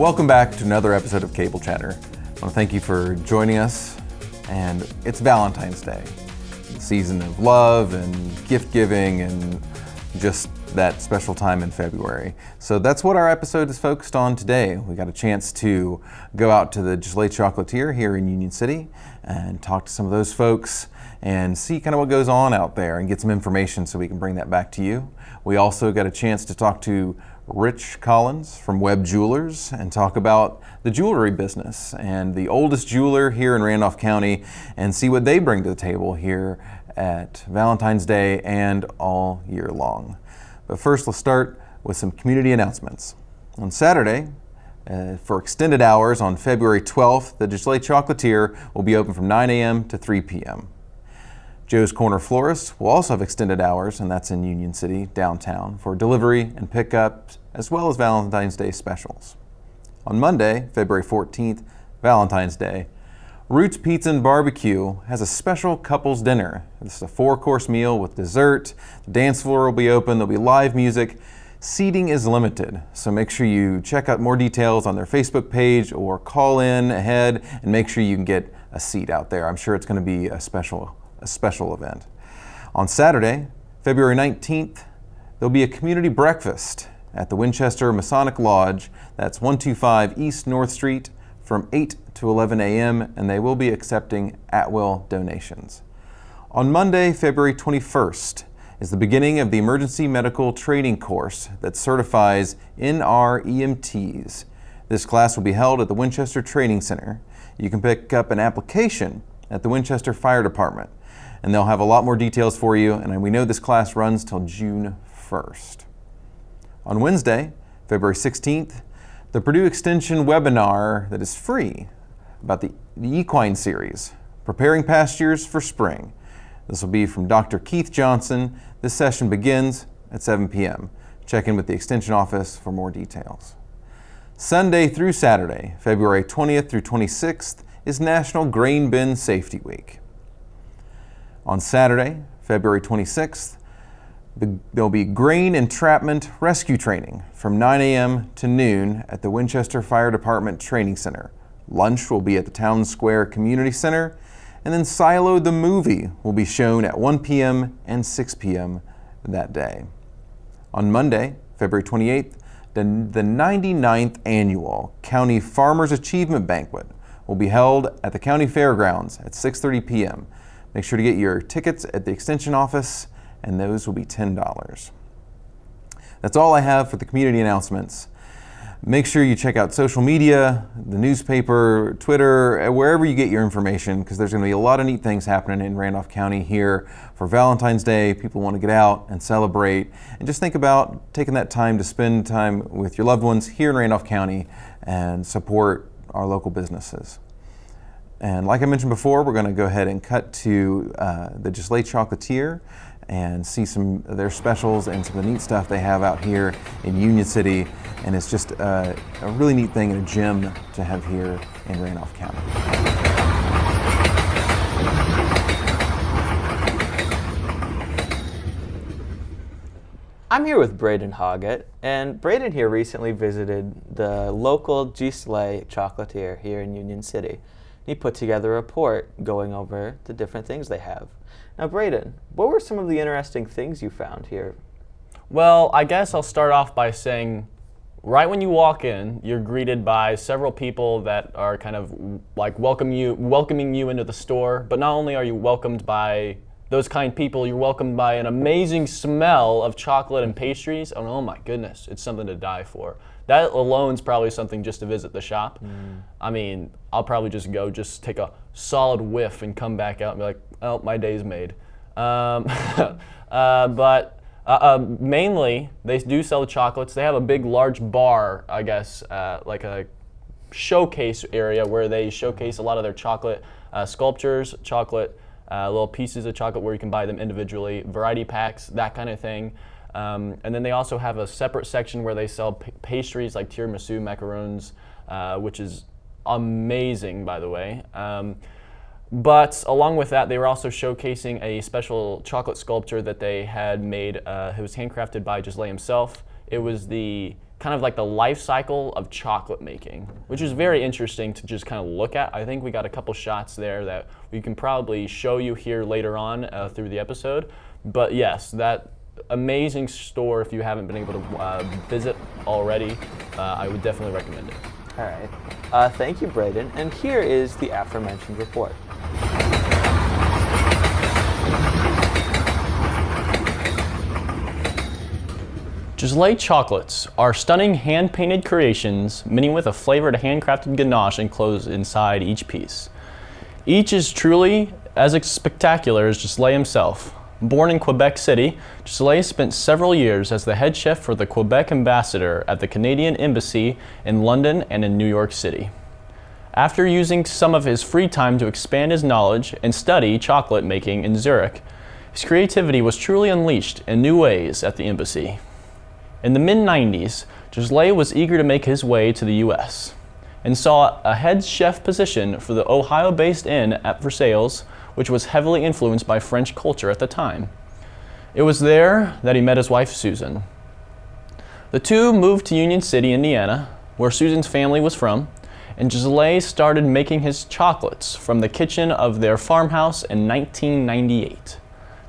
Welcome back to another episode of Cable Chatter. I want to thank you for joining us, and it's Valentine's Day, the season of love and gift giving and just that special time in February. So that's what our episode is focused on today. We got a chance to go out to the Ghyslain Chocolatier here in Union City and talk to some of those folks and see kind of what goes on out there and get some information so we can bring that back to you. We also got a chance to talk to Rich Collins from Webb Jewelers and talk about the jewelry business and the oldest jeweler here in Randolph County and see what they bring to the table here at Valentine's Day and all year long. But first, let's start with some community announcements. On Saturday, for extended hours on February 12th, the Ghyslain Chocolatier will be open from 9 a.m. to 3 p.m. Joe's Corner Florist will also have extended hours, and that's in Union City, downtown, for delivery and pickup, as well as Valentine's Day specials. On Monday, February 14th, Valentine's Day, Roots Pizza and Barbecue has a special couples dinner. This is a 4-course meal with dessert. The dance floor will be open. There'll be live music. Seating is limited, so make sure you check out more details on their Facebook page or call in ahead and make sure you can get a seat out there. I'm sure it's going to be a special event. On Saturday, February 19th, there'll be a community breakfast at the Winchester Masonic Lodge. That's 125 East North Street from 8 to 11 a.m. and they will be accepting at-will donations. On Monday, February 21st, is the beginning of the Emergency Medical Training course that certifies NREMTs. This class will be held at the Winchester Training Center. You can pick up an application at the Winchester Fire Department, and they'll have a lot more details for you, and we know this class runs till June 1st. On Wednesday, February 16th, the Purdue Extension webinar that is free about the equine series, Preparing Pastures for Spring. This will be from Dr. Keith Johnson. This session begins at 7 p.m. Check in with the Extension office for more details. Sunday through Saturday, February 20th through 26th, is National Grain Bin Safety Week. On Saturday, February 26th, there'll be grain entrapment rescue training from 9 a.m. to noon at the Winchester Fire Department Training Center. Lunch will be at the Town Square Community Center, and then Silo the Movie will be shown at 1 p.m. and 6 p.m. that day. On Monday, February 28th, the 99th Annual County Farmers Achievement Banquet will be held at the County Fairgrounds at 6:30 p.m. Make sure to get your tickets at the Extension office, and those will be $10. That's all I have for the community announcements. Make sure you check out social media, the newspaper, Twitter, wherever you get your information, because there's going to be a lot of neat things happening in Randolph County here for Valentine's Day. People want to get out and celebrate, and just think about taking that time to spend time with your loved ones here in Randolph County and support our local businesses. And like I mentioned before, we're going to go ahead and cut to the Ghyslain Chocolatier and see some of their specials and some of the neat stuff they have out here in Union City. And it's just a really neat thing and a gem to have here in Randolph County. I'm here with Braden Hoggett, and Braden here recently visited the local Ghyslain Chocolatier here in Union City. He put together a report going over the different things they have. Now, Braden, what were some of the interesting things you found here? Well, I guess I'll start off by saying, right when you walk in, you're greeted by several people that are kind of like welcoming you into the store. But not only are you welcomed by those kind people, you're welcomed by an amazing smell of chocolate and pastries. And oh my goodness, it's something to die for. That alone is probably something just to visit the shop. I mean, I'll probably just take a solid whiff and come back out and be like, oh, my day's made. But mainly, they do sell the chocolates. They have a big, large bar, I guess, like a showcase area where they showcase a lot of their chocolate sculptures, chocolate little pieces of chocolate where you can buy them individually, variety packs, that kind of thing. And then they also have a separate section where they sell pastries like tiramisu, macarons, which is amazing, by the way. But along with that, they were also showcasing a special chocolate sculpture that they had made. It was handcrafted by Ghyslain himself. It was the kind of like the life cycle of chocolate making, which is very interesting to just kind of look at. I think we got a couple shots there that we can probably show you here later on through the episode. But yes, that amazing store, if you haven't been able to visit already, I would definitely recommend it. All right. Thank you, Braden. And here is the aforementioned report. Ghyslain chocolates are stunning hand-painted creations, many with a flavored handcrafted ganache enclosed inside each piece. Each is truly as spectacular as Ghyslain himself. Born in Quebec City, Ghyslain spent several years as the head chef for the Quebec ambassador at the Canadian Embassy in London and in New York City. After using some of his free time to expand his knowledge and study chocolate making in Zurich, his creativity was truly unleashed in new ways at the embassy. In the mid-90s, Ghyslain was eager to make his way to the U.S. and saw a head chef position for the Ohio-based inn at Versailles, which was heavily influenced by French culture at the time. It was there that he met his wife, Susan. The two moved to Union City, Indiana, where Susan's family was from, and Ghyslain started making his chocolates from the kitchen of their farmhouse in 1998.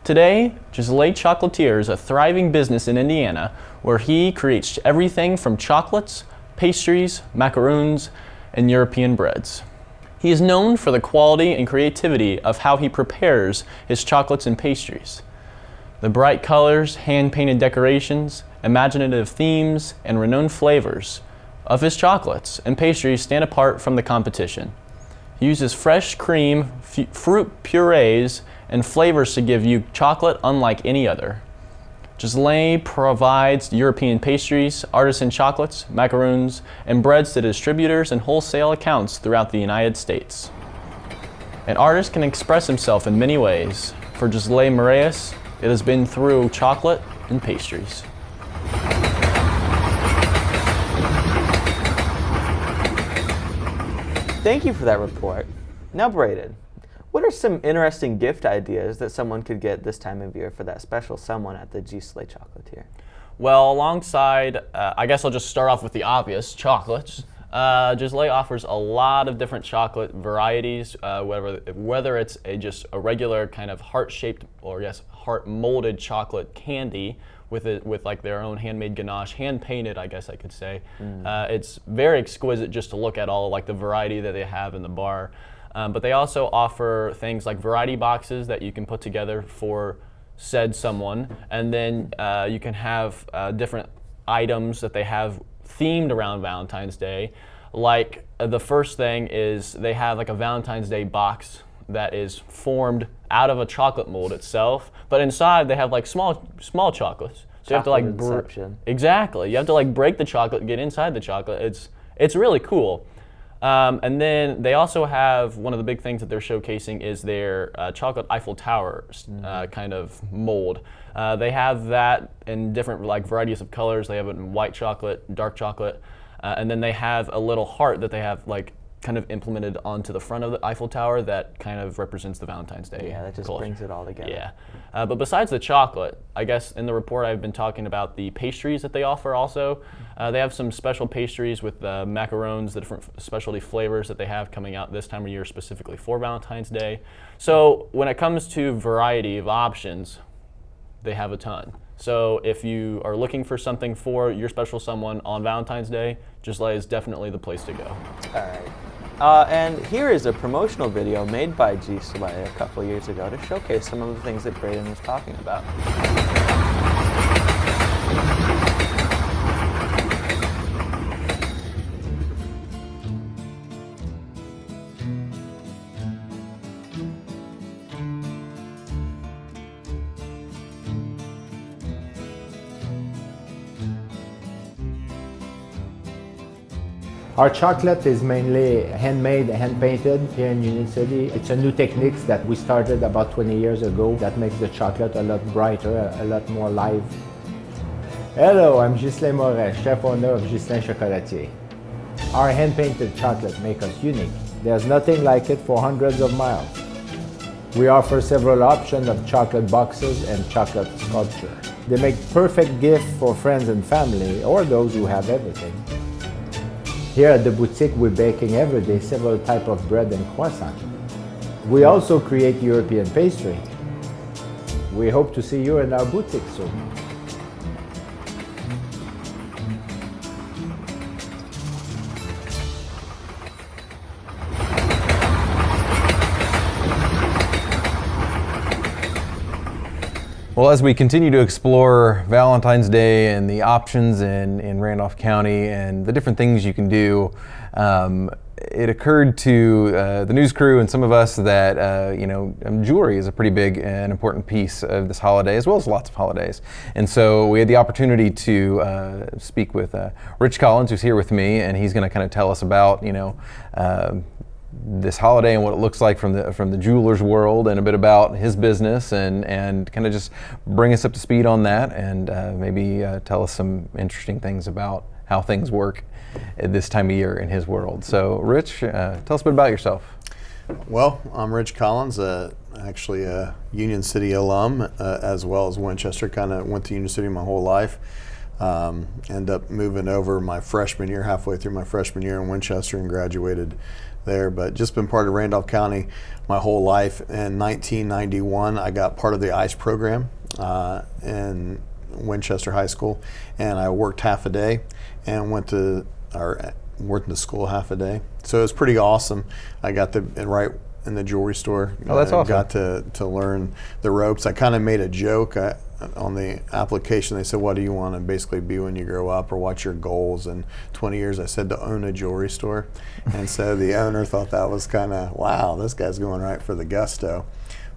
Today, Ghyslain Chocolatier is a thriving business in Indiana where he creates everything from chocolates, pastries, macaroons, and European breads. He is known for the quality and creativity of how he prepares his chocolates and pastries. The bright colors, hand-painted decorations, imaginative themes, and renowned flavors of his chocolates and pastries stand apart from the competition. He uses fresh cream, fruit purees, and flavors to give you chocolate unlike any other. Ghyslain provides European pastries, artisan chocolates, macaroons, and breads to distributors and wholesale accounts throughout the United States. An artist can express himself in many ways. For Ghyslain Moraes, it has been through chocolate and pastries. Thank you for that report. Now, Braden, what are some interesting gift ideas that someone could get this time of year for that special someone at the Ghyslain Chocolatier? Well, alongside, I guess I'll just start off with the obvious, chocolates. Ghyslain offers a lot of different chocolate varieties, whether it's just a regular kind of heart-shaped or heart-molded chocolate candy with like their own handmade ganache, hand-painted, I guess I could say. It's very exquisite just to look at all like the variety that they have in the bar. But they also offer things like variety boxes that you can put together for said someone, and then you can have different items that they have themed around Valentine's Day. Like the first thing is they have like a Valentine's Day box that is formed out of a chocolate mold itself, but inside they have like small chocolates. So you have to like exactly. You have to like break the chocolate and get inside the chocolate. It's really cool. And then they also have one of the big things that they're showcasing is their chocolate Eiffel Tower kind of mold. They have that in different like varieties of colors. They have it in white chocolate, dark chocolate, and then they have a little heart that they have like kind of implemented onto the front of the Eiffel Tower that kind of represents the Valentine's Day. Yeah, that just culture. brings it all together. Yeah, but besides the chocolate, I guess in the report I've been talking about the pastries that they offer also. They have some special pastries with macarons, the different specialty flavors that they have coming out this time of year specifically for Valentine's Day. So when it comes to variety of options, they have a ton. So if you are looking for something for your special someone on Valentine's Day, Ghyslain is definitely the place to go. All right. And here is a promotional video made by Ghyslain a couple years ago to showcase some of the things that Braden was talking about. Our chocolate is mainly handmade, hand-painted here in Union City. It's a new technique that we started about 20 years ago that makes the chocolate a lot brighter, a lot more live. Hello, I'm Ghyslain Moraes, chef owner of Ghyslain Chocolatier. Our hand-painted chocolate makes us unique. There's nothing like it for hundreds of miles. We offer several options of chocolate boxes and chocolate sculpture. They make perfect gift for friends and family or those who have everything. Here at the boutique, we're baking every day several types of bread and croissant. We also create European pastry. We hope to see you in our boutique soon. Well, as we continue to explore Valentine's Day and the options in Randolph County and the different things you can do, it occurred to the news crew and some of us that jewelry is a pretty big and important piece of this holiday, as well as lots of holidays. And so we had the opportunity to speak with Rich Collins, who's here with me, and he's going to kind of tell us about this holiday and what it looks like from the jeweler's world, and a bit about his business, and kind of just bring us up to speed on that, and maybe tell us some interesting things about how things work at this time of year in his world. So Rich, tell us a bit about yourself. Well, I'm Rich Collins, actually a Union City alum, as well as Winchester. Kind of went to Union City my whole life. Ended up moving over my freshman year, halfway through my freshman year in Winchester, and graduated there, but just been part of Randolph County my whole life. In 1991, I got part of the K.I.S.S program in Winchester High School, and I worked half a day and worked in the school half a day. So it was pretty awesome. I got right in the jewelry store. Oh, that's awesome. Got to learn the ropes. I kind of made a joke on the application. They said, what do you want to basically be when you grow up, or what's your goals? And 20 years, I said to own a jewelry store. And so the owner thought that was kind of, wow, this guy's going right for the gusto.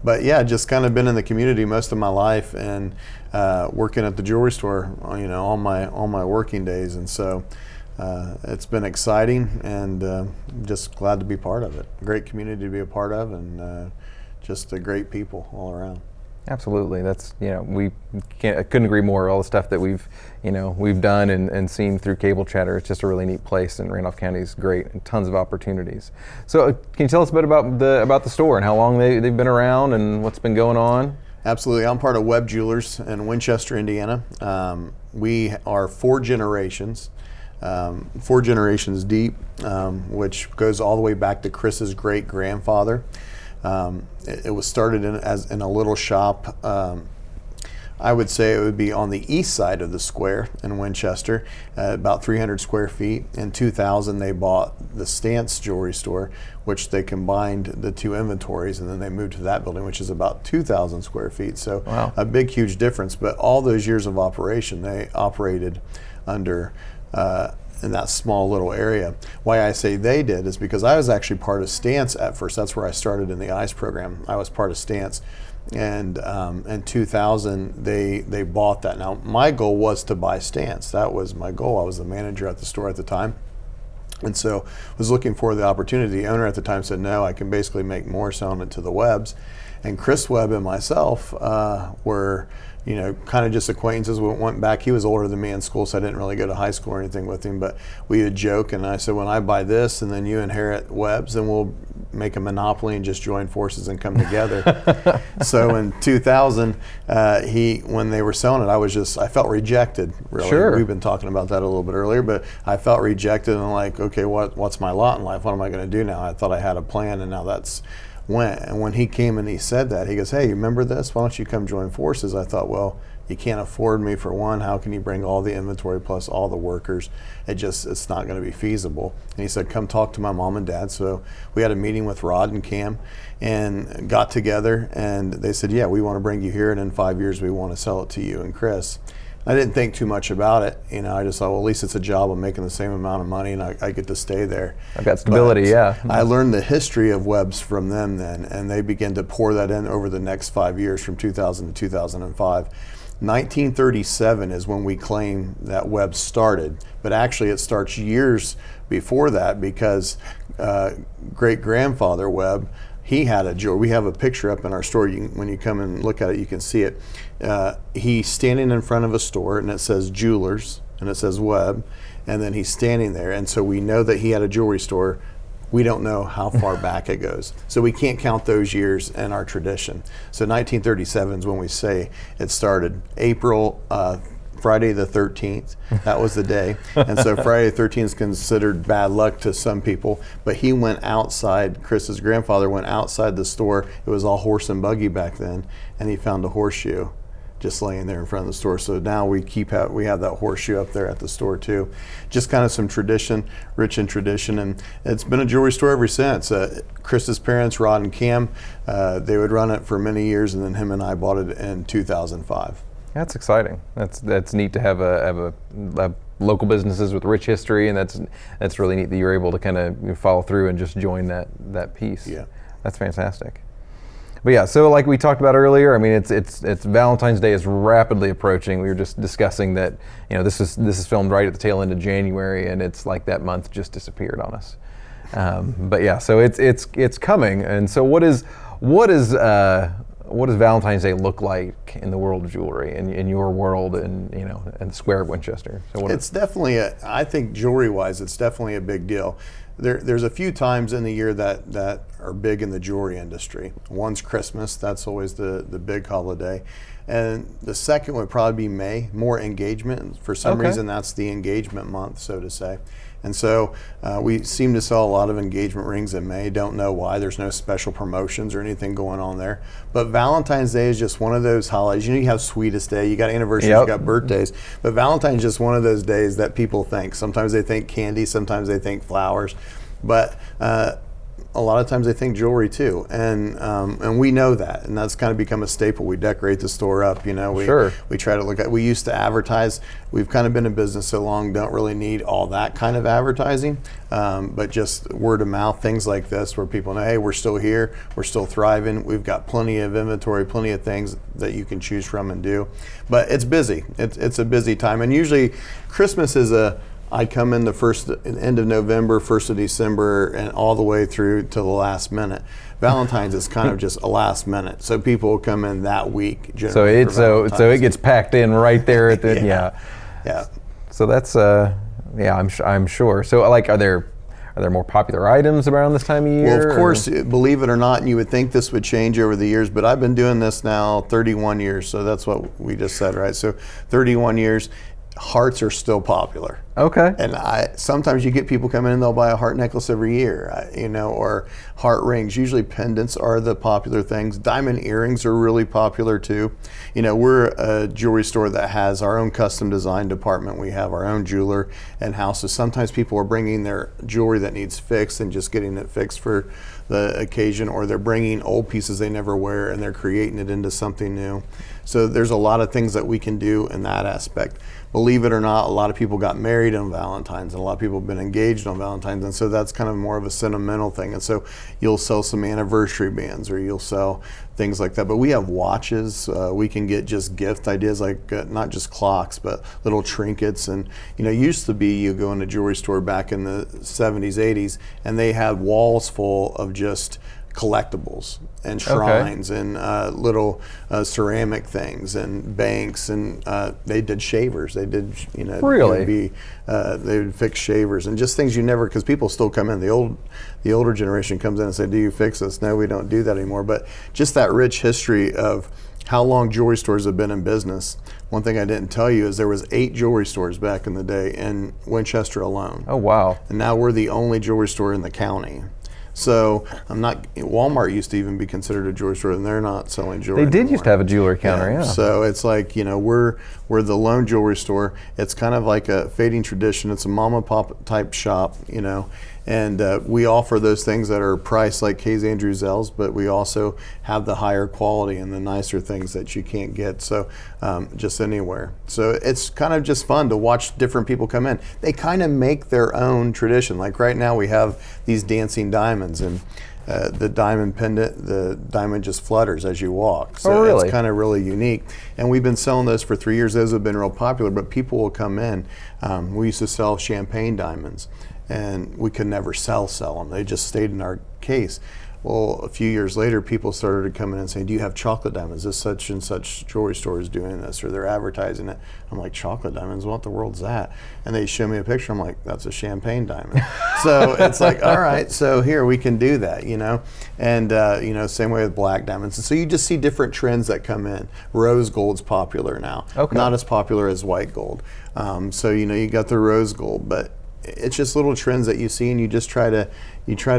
But yeah, just kind of been in the community most of my life, and working at the jewelry store, all my working days. And so it's been exciting, and just glad to be part of it. Great community to be a part of, and just the great people all around. Absolutely. That's, I couldn't agree more. All the stuff that we've done and seen through Cable Chatter. It's just a really neat place, and Randolph County is great, and tons of opportunities. So can you tell us a bit about the store and how long they've been around and what's been going on? Absolutely. I'm part of Webb Jewelers in Winchester, Indiana. We are 4 generations. 4 generations deep, which goes all the way back to Chris's great-grandfather. It was started in a little shop. I would say it would be on the east side of the square in Winchester, about 300 square feet. In 2000, they bought the Stance Jewelry Store, which they combined the 2 inventories, and then they moved to that building, which is about 2,000 square feet. So wow. A big, huge difference. But all those years of operation, they operated under in that small little area. Why I say they did is because I was actually part of Stance at first. That's where I started in the K.I.S.S program. I was part of Stance, and in 2000 they bought that. Now my goal was to buy Stance. That was my goal. I was the manager at the store at the time, and so was looking for the opportunity. The owner at the time said, no, I can basically make more selling it to the Webbs. And Chris Webb and myself were kind of just acquaintances. We went back. He was older than me in school, so I didn't really go to high school or anything with him, but we would joke, and I said, when I buy this and then you inherit Webb's, then we'll make a monopoly and just join forces and come together. So in 2000, when they were selling it, I felt rejected, really. Sure. We've been talking about that a little bit earlier, but I felt rejected, and like, okay, what's my lot in life? What am I going to do now? I thought I had a plan, and now that's went. And when he came and he said that, he goes, hey, you remember this? Why don't you come join forces? I thought, well, you can't afford me for one. How can you bring all the inventory plus all the workers? It's not going to be feasible. And he said, come talk to my mom and dad. So we had a meeting with Rod and Cam and got together, and they said, yeah, we want to bring you here, and in 5 years we want to sell it to you and Chris. I didn't think too much about it. I just thought, well, at least it's a job. I'm making the same amount of money, and I get to stay there. I've got stability, but yeah. I learned the history of Webb's from them then, and they began to pour that in over the next 5 years from 2000 to 2005. 1937 is when we claim that Webb started, but actually it starts years before that, because great-grandfather Webb, he had a jewelry. We have a picture up in our store. When you come and look at it, you can see it. He's standing in front of a store, and it says Jewelers, and it says Webb, and then he's standing there. And so we know that he had a jewelry store we don't know how far back it goes. So we can't count those years in our tradition. So 1937 is when we say it started. Friday the 13th, that was the day. And so Friday the 13th is considered bad luck to some people, but he went outside, Chris's grandfather went outside the store, it was all horse and buggy back then, and he found a horseshoe just laying there in front of the store. So now we have that horseshoe up there at the store too. Just kind of some tradition, rich in tradition, and it's been a jewelry store ever since. Chris's parents, Rod and Cam, they would run it for many years, and then him and I bought it in 2005. That's exciting. That's neat to have a local businesses with rich history, and that's really neat that you're able to kind of follow through and just join that piece. Yeah, that's fantastic. But yeah, so like we talked about earlier, I mean, it's Valentine's Day is rapidly approaching. We were just discussing that, this is filmed right at the tail end of January, and it's like that month just disappeared on us. But yeah, so it's coming, and so what does Valentine's Day look like in the world of jewelry, in your world, and in the square of Winchester? So it's definitely I think jewelry-wise, it's definitely a big deal. There's a few times in the year that are big in the jewelry industry. One's Christmas, that's always the big holiday. And the second would probably be May, more engagement. For some reason, that's the engagement month, so to say. And so we seem to sell a lot of engagement rings in May. Don't know why. There's no special promotions or anything going on there. But Valentine's Day is just one of those holidays. You have Sweetest Day, you got anniversaries, you got birthdays. But Valentine's is just one of those days that people think. Sometimes they think candy, sometimes they think flowers. But a lot of times they think jewelry too, and we know that, and that's kind of become a staple. We decorate the store up, we try to look at. We used to advertise. We've kind of been in business so long, don't really need all that kind of advertising, but just word of mouth, things like this, where people know, hey, we're still here, we're still thriving. We've got plenty of inventory, plenty of things that you can choose from and do. But it's busy. It's a busy time, and usually Christmas is I come in the end of November, 1st of December, and all the way through to the last minute. Valentine's is kind of just a last minute, so people will come in that week. So it gets packed in right there at the yeah. So that's I'm sure. So like, are there more popular items around this time of year? Well, of course, believe it or not, and you would think this would change over the years, but I've been doing this now 31 years, so that's what we just said, right? So 31 years. Hearts are still popular. Okay. And sometimes you get people come in and they'll buy a heart necklace every year, or heart rings. Usually pendants are the popular things. Diamond earrings are really popular too. We're a jewelry store that has our own custom design department. We have our own jeweler and houses. Sometimes people are bringing their jewelry that needs fixed and just getting it fixed for the occasion, or they're bringing old pieces they never wear and they're creating it into something new. So there's a lot of things that we can do in that aspect. Believe it or not, a lot of people got married on Valentine's, and a lot of people have been engaged on Valentine's, and so that's kind of more of a sentimental thing. And so you'll sell some anniversary bands, or you'll sell things like that. But we have watches. We can get just gift ideas, like not just clocks, but little trinkets. And used to be, you go in a jewelry store back in the 70s, 80s, and they had walls full of just collectibles and shrines and little ceramic things and banks, and they did shavers. They did, really? They would fix shavers and just things you never, because people still come in. The older generation comes in and say, "Do you fix this?" No, we don't do that anymore. But just that rich history of how long jewelry stores have been in business. One thing I didn't tell you is there was 8 jewelry stores back in the day in Winchester alone. Oh wow! And now we're the only jewelry store in the county. So Walmart used to even be considered a jewelry store, and they're not selling jewelry They did anymore. used to have a jewelry counter, yeah. So it's like, we're the lone jewelry store. It's kind of like a fading tradition. It's a mom and pop type shop, and we offer those things that are priced like K's Andrew Zell's, but we also have the higher quality and the nicer things that you can't get just anywhere. So it's kind of just fun to watch different people come in. They kind of make their own tradition. Like right now we have these dancing diamonds, and the diamond pendant, the diamond just flutters as you walk. So really? It's kind of really unique. And we've been selling those for 3 years. Those have been real popular, but people will come in. We used to sell champagne diamonds, and we could never sell them. They just stayed in our case. Well, a few years later, people started to come in and say, do you have chocolate diamonds? This such and such jewelry store is doing this, or they're advertising it. I'm like, chocolate diamonds? What the world's that? And they show me a picture. I'm like, that's a champagne diamond. So it's like, all right, so here we can do that, you know? And, you know, same way with black diamonds. And so you just see different trends that come in. Rose gold's popular now. Okay. Not as popular as white gold. So, you know, you got the rose gold, but it's just little trends that you see, and you just try to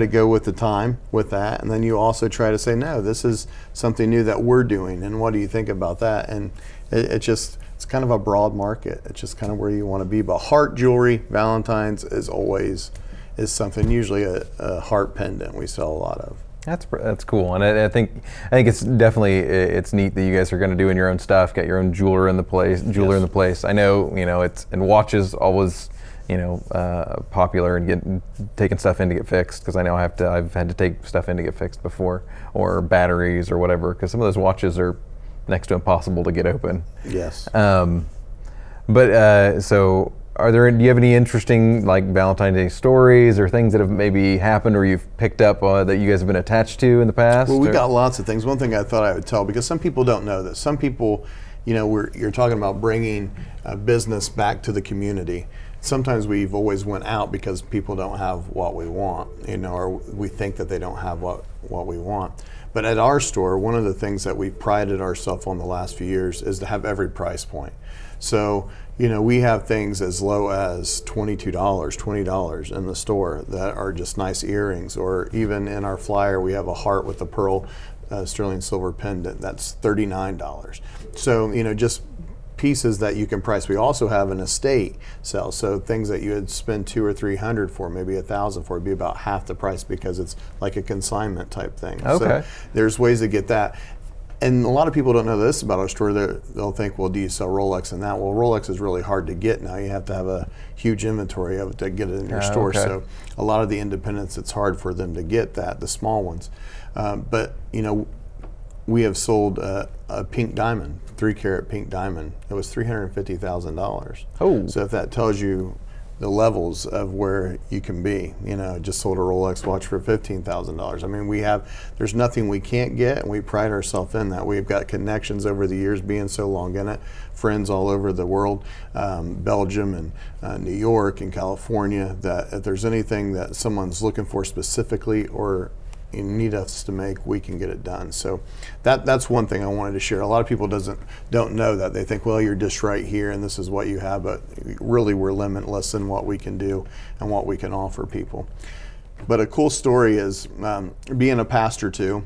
go with the time with that, and then you also try to say, no, this is something new that we're doing, and what do you think about that? And it's kind of a broad market. It's just kind of where you want to be. But heart jewelry, Valentines is something, usually a heart pendant we sell a lot of. That's cool, and I think it's definitely it's neat that you guys are going to do in your own stuff, get your own jeweler in the place. Yes. I know, you know, and watches always, you know, popular and taking stuff in to get fixed, because I know I've had to take stuff in to get fixed before, or batteries or whatever, because some of those watches are next to impossible to get open. Yes. So do you have any interesting like Valentine's Day stories or things that have maybe happened or you've picked up that you guys have been attached to in the past? Well, we got lots of things. One thing I thought I would tell, because some people don't know this. Some people, you know, you're talking about bringing business back to the community. Sometimes we've always went out because people don't have what we want, you know, or we think that they don't have what we want. But at our store, one of the things that we've prided ourselves on the last few years is to have every price point. So, you know, we have things as low as $22, $20 in the store that are just nice earrings, or even in our flyer, we have a heart with a pearl sterling silver pendant that's $39. So, you know, just pieces that you can price. We also have an estate sale, so things that you would spend $200 or $300 for, maybe $1,000 for, would be about half the price, because it's like a consignment type thing. Okay. So there's ways to get that. And a lot of people don't know this about our store. They'll think, well, do you sell Rolex and that? Well, Rolex is really hard to get now. You have to have a huge inventory of it to get it in your store. Okay. So a lot of the independents, it's hard for them to get that, the small ones. But, you know, we have sold a pink diamond, 3-carat pink diamond. It was $350,000. Oh. So if that tells you the levels of where you can be, you know, just sold a Rolex watch for $15,000. I mean, there's nothing we can't get, and we pride ourselves in that. We've got connections over the years being so long in it, friends all over the world, Belgium and New York and California, that if there's anything that someone's looking for specifically or you need us to make, we can get it done. So that's one thing I wanted to share. A lot of people don't know that. They think, well, you're just right here and this is what you have, but really we're limitless in what we can do and what we can offer people. But a cool story is being a pastor too,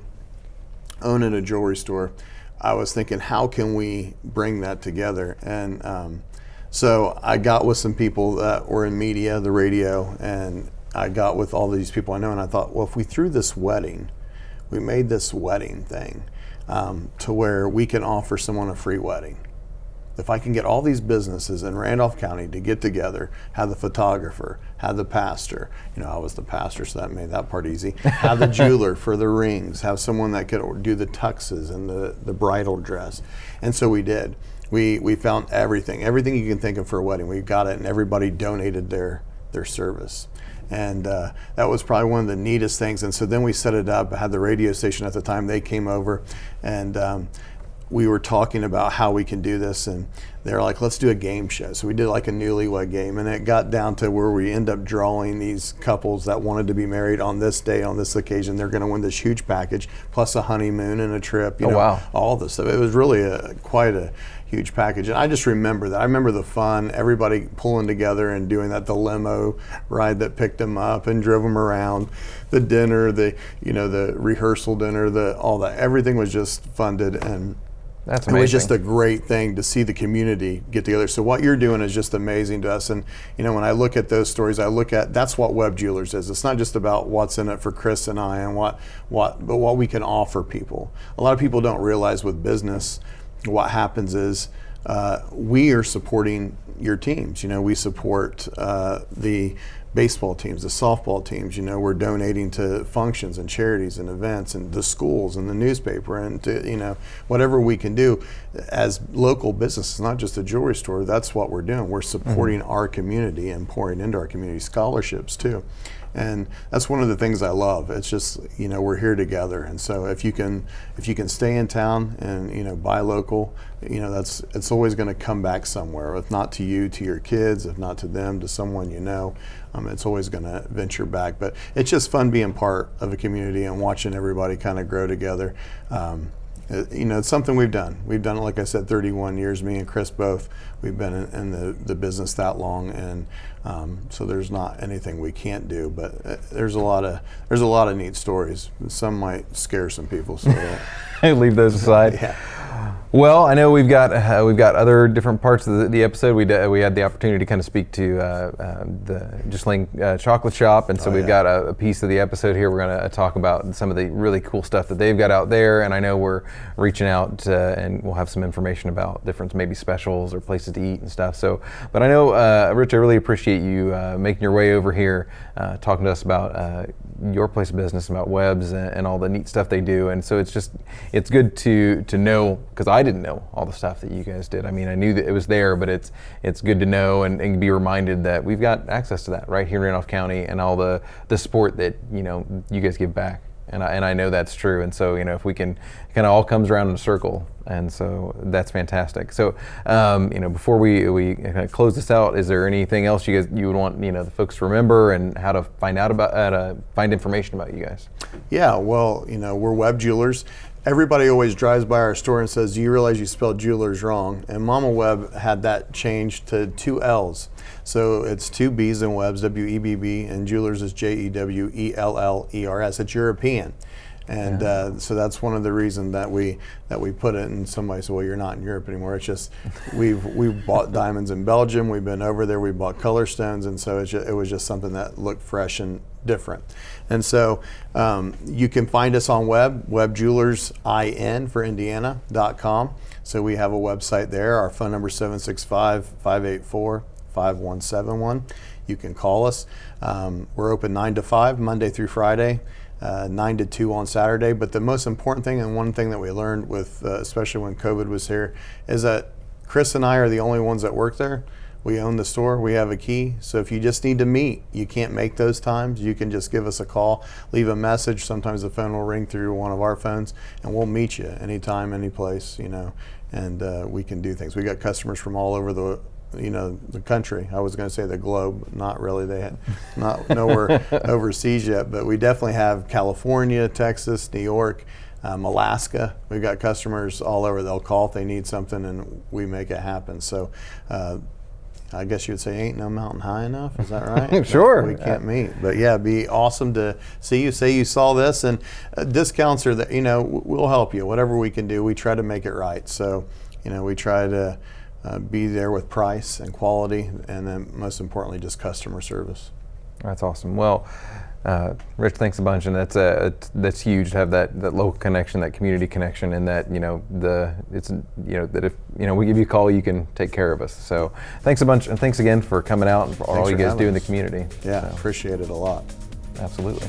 owning a jewelry store. I was thinking, how can we bring that together? And so I got with some people that were in media, the radio, and I got with all these people I know, and I thought, well, if we threw this wedding, we made this wedding thing to where we can offer someone a free wedding. If I can get all these businesses in Randolph County to get together, have the photographer, have the pastor, you know, I was the pastor, so that made that part easy, have the jeweler for the rings, have someone that could do the tuxes and the bridal dress. And so we did. We found everything you can think of for a wedding. We got it, and everybody donated their service. And that was probably one of the neatest things. And so then we set it up. I had the radio station at the time. They came over, and we were talking about how we can do this. And they're like, let's do a game show. So we did like a newlywed game. And it got down to where we end up drawing these couples that wanted to be married on this day, on this occasion. They're going to win this huge package, plus a honeymoon and a trip. You know, wow. All this stuff. It was really quite a huge package. And I just remember that. I remember the fun, everybody pulling together and doing that, the limo ride that picked them up and drove them around, the dinner, the rehearsal dinner, all that. Everything was just funded, and that's amazing. It was just a great thing to see the community get together. So what you're doing is just amazing to us. And you know, when I look at those stories, that's what Webb Jewelers is. It's not just about what's in it for Chris and I and but what we can offer people. A lot of people don't realize with business, what happens is we are supporting your teams. You know, we support the baseball teams, the softball teams. We're donating to functions and charities and events and the schools and the newspaper and to, whatever we can do as local businesses, not just a jewelry store. That's what we're doing. We're supporting our community and pouring into our community, scholarships too. And that's one of the things I love. It's just, we're here together. And so if you can stay in town and, buy local, it's always going to come back somewhere. If not to you, to your kids, if not to them, to someone it's always going to venture back. But it's just fun being part of a community and watching everybody kind of grow together. It's something we've done. We've done it, like I said, 31 years, me and Chris both. We've been in the business that long, and so there's not anything we can't do. But there's a lot of neat stories. Some might scare some people, so leave those aside. Yeah. Well, I know we've got other different parts of the episode. We had the opportunity to kind of speak to the Ghyslain chocolate shop, and so we've got a piece of the episode here. We're going to talk about some of the really cool stuff that they've got out there, and I know we're reaching out and we'll have some information about different maybe specials or places to eat and stuff. So, but I know, Rich, I really appreciate you making your way over here, talking to us about your place of business, about Webs and all the neat stuff they do. And so it's good to know, because I didn't know all the stuff that you guys did. I mean, I knew that it was there, but it's good to know and be reminded that we've got access to that right here in Randolph County, and all the support that you guys give back. And I know that's true. And so if we can, kind of all comes around in a circle, and so that's fantastic. So before we kind of close this out, is there anything else you would want the folks to remember, and how to find information about you guys? Yeah, well, we're Webb Jewelers. Everybody always drives by our store and says, "Do you realize you spelled jewelers wrong?" And Mama Webb had that changed to 2 L's. So it's 2 B's in Webbs, W-E-B-B, and Jewelers is J-E-W-E-L-L-E-R-S. It's European. And so that's one of the reasons that we put it. And somebody said, "Well, you're not in Europe anymore." It's just we've bought diamonds in Belgium. We've been over there. We bought color stones, and so it was just something that looked fresh and different. And so you can find us on webjewelers.in for Indiana.com. So we have a website there. Our phone number is 765-584-5171. You can call us. We're open 9 to 5, Monday through Friday. 9 to 2 on Saturday. But the most important thing, and one thing that we learned with, especially when COVID was here, is that Chris and I are the only ones that work there. We own the store, we have a key. So if you just need to meet, you can't make those times, you can just give us a call, leave a message. Sometimes the phone will ring through one of our phones, and we'll meet you anytime, any place, and we can do things. We got customers from all over the country. I was going to say the globe, not really. They had not nowhere overseas yet, but we definitely have California, Texas, New York, Alaska. We've got customers all over. They'll call if they need something, and we make it happen. So I guess you'd say ain't no mountain high enough. Is that right? Sure. We can't meet. But yeah, it'd be awesome to see you. Say you saw this, and discounts are that, we'll help you. Whatever we can do, we try to make it right. So, we try to be there with price and quality, and then most importantly, just customer service. That's awesome. Well, Rich, thanks a bunch, and that's huge to have that local connection, that community connection, and that that if we give you a call, you can take care of us. So thanks a bunch, and thanks again for coming out and for all you guys do in the community. Yeah, so. Appreciate it a lot. Absolutely.